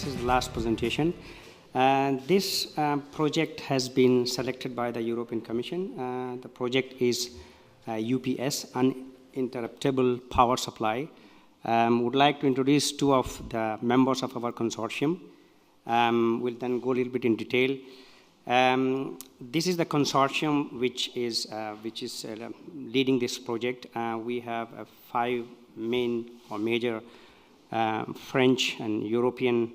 this is the last presentation. This project has been selected by the European Commission. The project is UPS, Uninterruptible Power Supply. Would like to introduce two of the members of our consortium. We'll then go a little bit in detail. This is the consortium which is leading this project. We have 5 main or major French and European,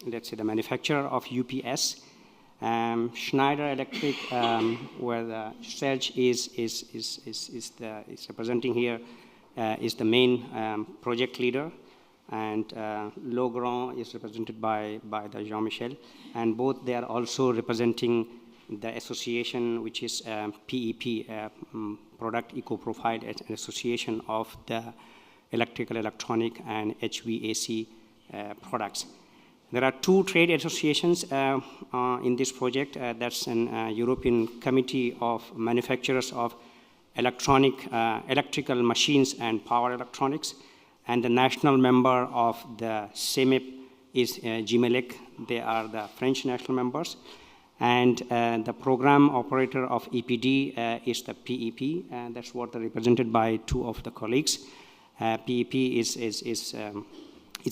let's say, the manufacturer of UPS. Schneider Electric, where the Serge is representing here, is the main project leader, and Legrand is represented by the Jean-Michel, and both they are also representing the association which is PEP, Product Eco-Profile, an association of the electrical, electronic, and HVAC products. There are 2 trade associations in this project. That's an European Committee of Manufacturers of Electrical Machines and Power Electronics, and the national member of the CEMEP is GIMELEC. They are the French national members. And the program operator of EPD is the PEP, and that's what they're represented by 2 of the colleagues. PEP is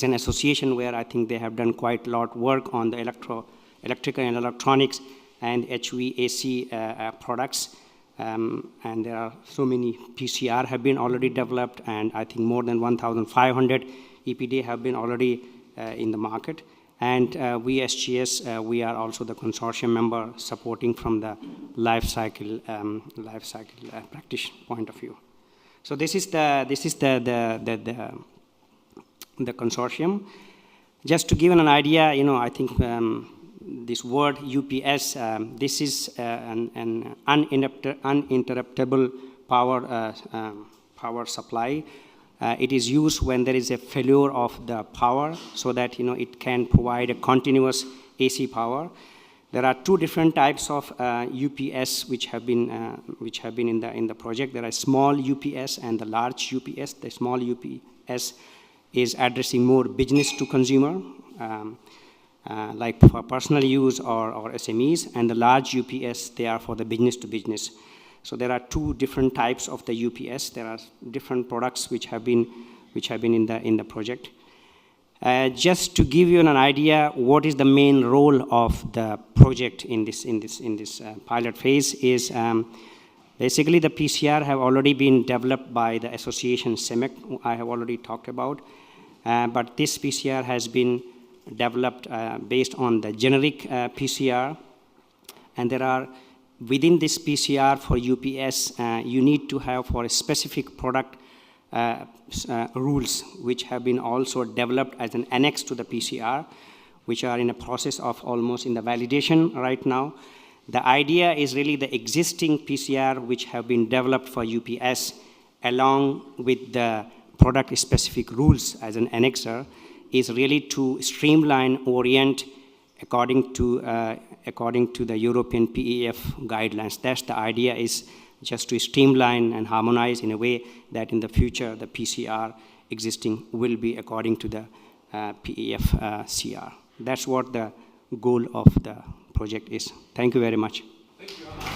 an association where I think they have done quite a lot of work on the electrical and electronics and HVAC products. And there are so many PCR have been already developed, and I think more than 1,500 EPD have been already in the market. And we, SGS, we are also the consortium member supporting from the life cycle practice point of view. So this is the consortium. Just to give an idea, I think this word UPS, this is an uninterruptible power supply. It is used when there is a failure of the power, so that it can provide a continuous AC power. There are 2 different types of UPS which have been in the project. There are small UPS and the large UPS. The small UPS is addressing more business to consumer, like for personal use or SMEs, and the large UPS, they are for the business to business. So there are 2 different types of the UPS. There are different products which have been in the project. Just to give you an idea, what is the main role of the project in this pilot phase is basically the PCR have already been developed by the association CEMEC, I have already talked about, but this PCR has been developed based on the generic PCR, and there are within this PCR for UPS, you need to have for a specific product rules which have been also developed as an annex to the PCR, which are in a process of almost in the validation right now. The idea is really the existing PCR which have been developed for UPS along with the product specific rules as an annexer is really to streamline, orient according to the European PEF guidelines. That's the idea, is just to streamline and harmonize in a way that in the future the PCR existing will be according to the PEF CR. That's what the goal of the project is. Thank you very much. Thank you.